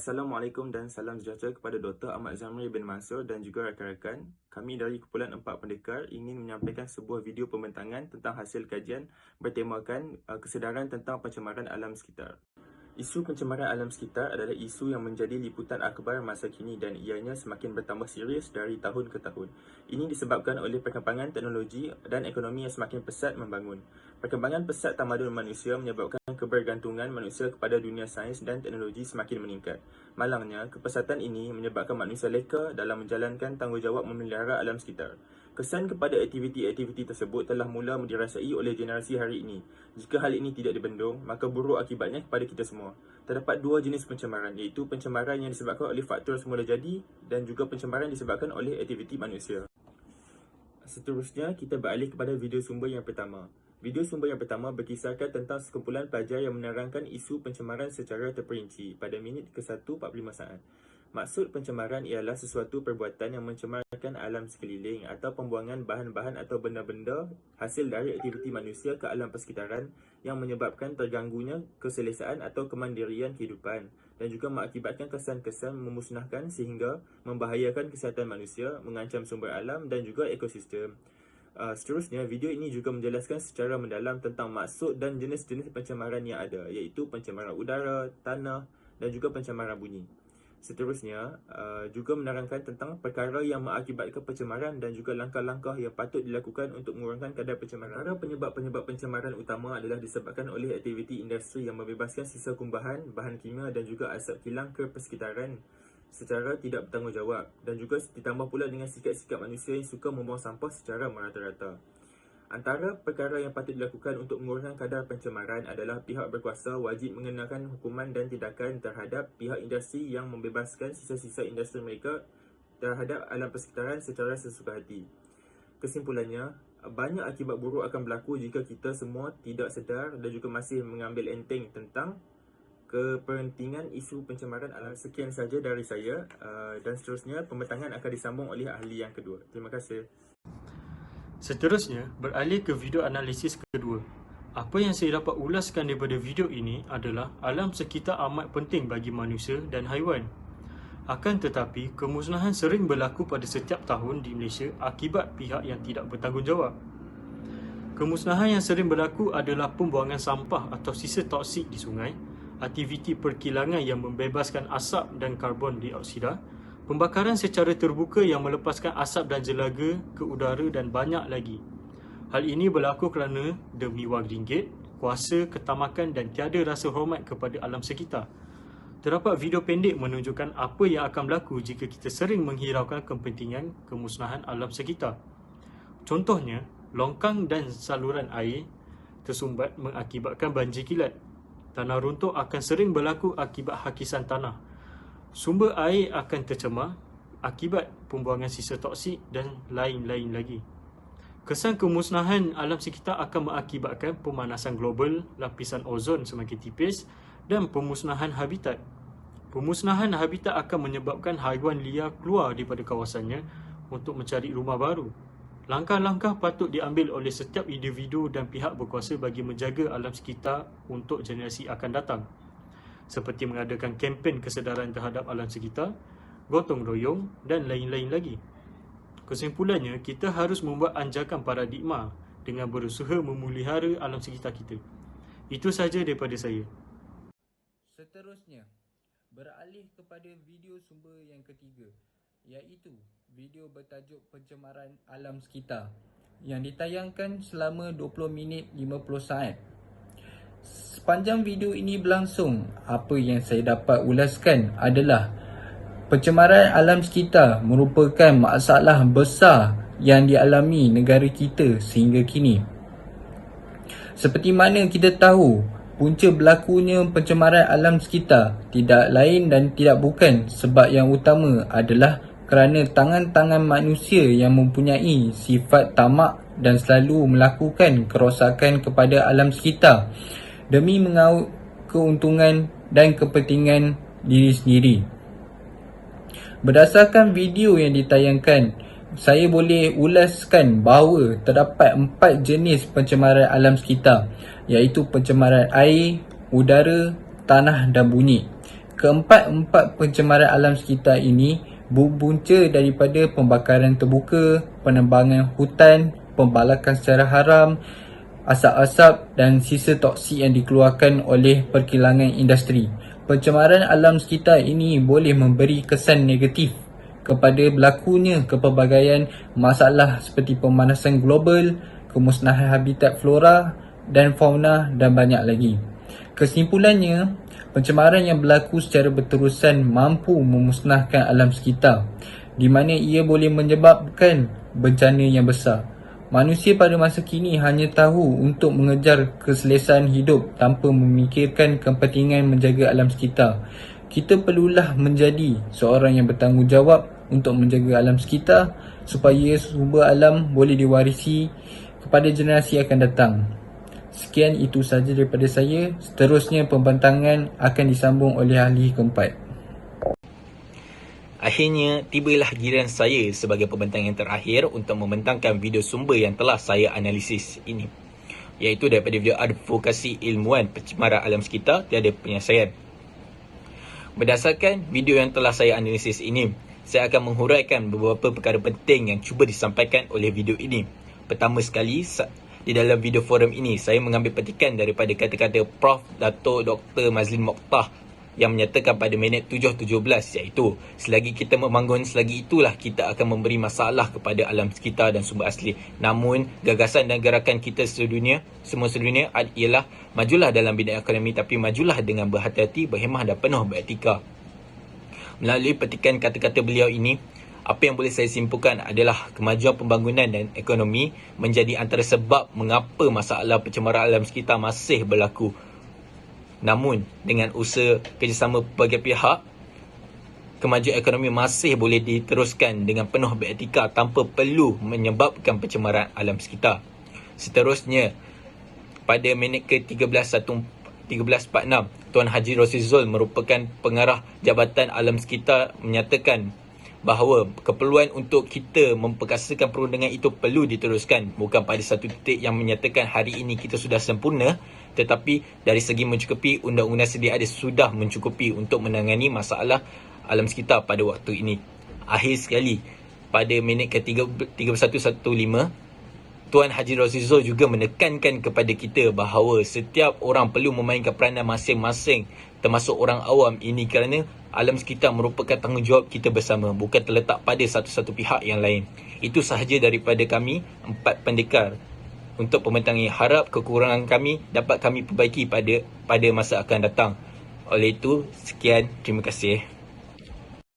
Assalamualaikum dan salam sejahtera kepada Dr. Ahmad Zamri bin Mansur dan juga rakan-rakan. Kami dari kumpulan 4 pendekar ingin menyampaikan sebuah video pembentangan tentang hasil kajian bertemakan kesedaran tentang pencemaran alam sekitar. Isu pencemaran alam sekitar adalah isu yang menjadi liputan akhbar masa kini dan ianya semakin bertambah serius dari tahun ke tahun. Ini disebabkan oleh perkembangan teknologi dan ekonomi yang semakin pesat membangun. Perkembangan pesat tamadun manusia menyebabkan kebergantungan manusia kepada dunia sains dan teknologi semakin meningkat. Malangnya, kepesatan ini menyebabkan manusia leka dalam menjalankan tanggungjawab memelihara alam sekitar. Kesan kepada aktiviti-aktiviti tersebut telah mula dirasai oleh generasi hari ini. Jika hal ini tidak dibendung, maka buruk akibatnya kepada kita semua. Terdapat dua jenis pencemaran, iaitu pencemaran yang disebabkan oleh faktor semula jadi dan juga pencemaran disebabkan oleh aktiviti manusia. Seterusnya, kita beralih kepada video sumber yang pertama. Video sumber yang pertama berkisarkan tentang sekumpulan pelajar yang menerangkan isu pencemaran secara terperinci pada minit ke-1.45 saat. Maksud pencemaran ialah sesuatu perbuatan yang mencemarkan alam sekeliling atau pembuangan bahan-bahan atau benda-benda hasil dari aktiviti manusia ke alam persekitaran yang menyebabkan terganggunya keselesaan atau kemandirian kehidupan dan juga mengakibatkan kesan-kesan memusnahkan sehingga membahayakan kesihatan manusia, mengancam sumber alam dan juga ekosistem. Seterusnya, video ini juga menjelaskan secara mendalam tentang maksud dan jenis-jenis pencemaran yang ada, iaitu pencemaran udara, tanah dan juga pencemaran bunyi. Seterusnya, juga menerangkan tentang perkara yang mengakibatkan pencemaran dan juga langkah-langkah yang patut dilakukan untuk mengurangkan kadar pencemaran. Antara penyebab-penyebab pencemaran utama adalah disebabkan oleh aktiviti industri yang membebaskan sisa kumbahan, bahan kimia dan juga asap kilang ke persekitaran secara tidak bertanggungjawab dan juga ditambah pula dengan sikap-sikap manusia yang suka membuang sampah secara merata-rata. Antara perkara yang patut dilakukan untuk mengurangkan kadar pencemaran adalah pihak berkuasa wajib mengenakan hukuman dan tindakan terhadap pihak industri yang membebaskan sisa-sisa industri mereka terhadap alam persekitaran secara sesuka hati. Kesimpulannya, banyak akibat buruk akan berlaku jika kita semua tidak sedar dan juga masih mengambil enteng tentang kepentingan isu pencemaran alam. Sekian saja dari saya dan seterusnya pembentangan akan disambung oleh ahli yang kedua. Terima kasih. Seterusnya, beralih ke video analisis kedua. Apa yang saya dapat ulaskan daripada video ini adalah alam sekitar amat penting bagi manusia dan haiwan. Akan tetapi, kemusnahan sering berlaku pada setiap tahun di Malaysia akibat pihak yang tidak bertanggungjawab. Kemusnahan yang sering berlaku adalah pembuangan sampah atau sisa toksik di sungai, aktiviti perkilangan yang membebaskan asap dan karbon dioksida, pembakaran secara terbuka yang melepaskan asap dan jelaga ke udara dan banyak lagi. Hal ini berlaku kerana demi wang ringgit, kuasa, ketamakan dan tiada rasa hormat kepada alam sekitar. Terdapat video pendek menunjukkan apa yang akan berlaku jika kita sering menghiraukan kepentingan kemusnahan alam sekitar. Contohnya, longkang dan saluran air tersumbat mengakibatkan banjir kilat. Tanah runtuh akan sering berlaku akibat hakisan tanah. Sumber air akan tercemar akibat pembuangan sisa toksik dan lain-lain lagi. Kesan kemusnahan alam sekitar akan mengakibatkan pemanasan global, lapisan ozon semakin tipis dan pemusnahan habitat. Pemusnahan habitat akan menyebabkan haiwan liar keluar daripada kawasannya untuk mencari rumah baru. Langkah-langkah patut diambil oleh setiap individu dan pihak berkuasa bagi menjaga alam sekitar untuk generasi akan datang, seperti mengadakan kempen kesedaran terhadap alam sekitar, gotong royong dan lain-lain lagi. Kesimpulannya, kita harus membuat anjakan paradigma dengan berusaha memelihara alam sekitar kita. Itu sahaja daripada saya. Seterusnya, beralih kepada video sumber yang ketiga, iaitu video bertajuk pencemaran alam sekitar yang ditayangkan selama 20 minit 50 saat. Sepanjang video ini berlangsung, apa yang saya dapat ulaskan adalah pencemaran alam sekitar merupakan masalah besar yang dialami negara kita sehingga kini. Seperti mana kita tahu, punca berlakunya pencemaran alam sekitar tidak lain dan tidak bukan sebab yang utama adalah kerana tangan-tangan manusia yang mempunyai sifat tamak dan selalu melakukan kerosakan kepada alam sekitar demi mengaut keuntungan dan kepentingan diri sendiri. Berdasarkan video yang ditayangkan, saya boleh ulaskan bahawa terdapat 4 jenis pencemaran alam sekitar, iaitu pencemaran air, udara, tanah dan bunyi. Keempat-empat pencemaran alam sekitar ini berbunca daripada pembakaran terbuka, penebangan hutan, pembalakan secara haram, asap-asap dan sisa toksik yang dikeluarkan oleh perkilangan industri. Pencemaran alam sekitar ini boleh memberi kesan negatif kepada berlakunya kepelbagaian masalah seperti pemanasan global, kemusnahan habitat flora dan fauna dan banyak lagi. Kesimpulannya, pencemaran yang berlaku secara berterusan mampu memusnahkan alam sekitar, di mana ia boleh menyebabkan bencana yang besar. Manusia pada masa kini hanya tahu untuk mengejar keselesaan hidup tanpa memikirkan kepentingan menjaga alam sekitar. Kita perlulah menjadi seorang yang bertanggungjawab untuk menjaga alam sekitar supaya sumber alam boleh diwarisi kepada generasi akan datang. Sekian, itu sahaja daripada saya. Seterusnya pembentangan akan disambung oleh ahli keempat. Akhirnya, tibalah giliran saya sebagai pembentang yang terakhir untuk membentangkan video sumber yang telah saya analisis ini, iaitu daripada video advokasi ilmuwan pencemaran alam sekitar tiada penyelesaian. Berdasarkan video yang telah saya analisis ini, saya akan menghuraikan beberapa perkara penting yang cuba disampaikan oleh video ini. Pertama sekali, di dalam video forum ini, saya mengambil petikan daripada kata-kata Prof. Dato' Dr. Mazlin Mokhtar yang menyatakan pada minit 7.17, iaitu selagi kita membangun, selagi itulah kita akan memberi masalah kepada alam sekitar dan sumber asli. Namun, gagasan dan gerakan kita semua sedunia ialah majulah dalam bidang ekonomi, tapi majulah dengan berhati-hati, berhemah dan penuh beretika. Melalui petikan kata-kata beliau ini, apa yang boleh saya simpulkan adalah kemajuan pembangunan dan ekonomi menjadi antara sebab mengapa masalah pencemaran alam sekitar masih berlaku. Namun, dengan usaha kerjasama pelbagai pihak, kemajuan ekonomi masih boleh diteruskan dengan penuh beretika tanpa perlu menyebabkan pencemaran alam sekitar. Seterusnya, pada minit ke-13.46, Tuan Haji Rosizul merupakan pengarah Jabatan Alam Sekitar menyatakan bahawa keperluan untuk kita memperkasakan perundangan itu perlu diteruskan, bukan pada satu titik yang menyatakan hari ini kita sudah sempurna, tetapi dari segi mencukupi, undang-undang sedia ada sudah mencukupi untuk menangani masalah alam sekitar pada waktu ini. Akhir sekali, pada minit ke-31.15, Tuan Haji Rosizul juga menekankan kepada kita bahawa setiap orang perlu memainkan peranan masing-masing, termasuk orang awam ini, kerana alam sekitar merupakan tanggungjawab kita bersama, bukan terletak pada satu-satu pihak yang lain. Itu sahaja daripada kami, 4 pendekar untuk pembentang ini. Harap kekurangan kami dapat kami perbaiki pada masa akan datang. Oleh itu, sekian, terima kasih.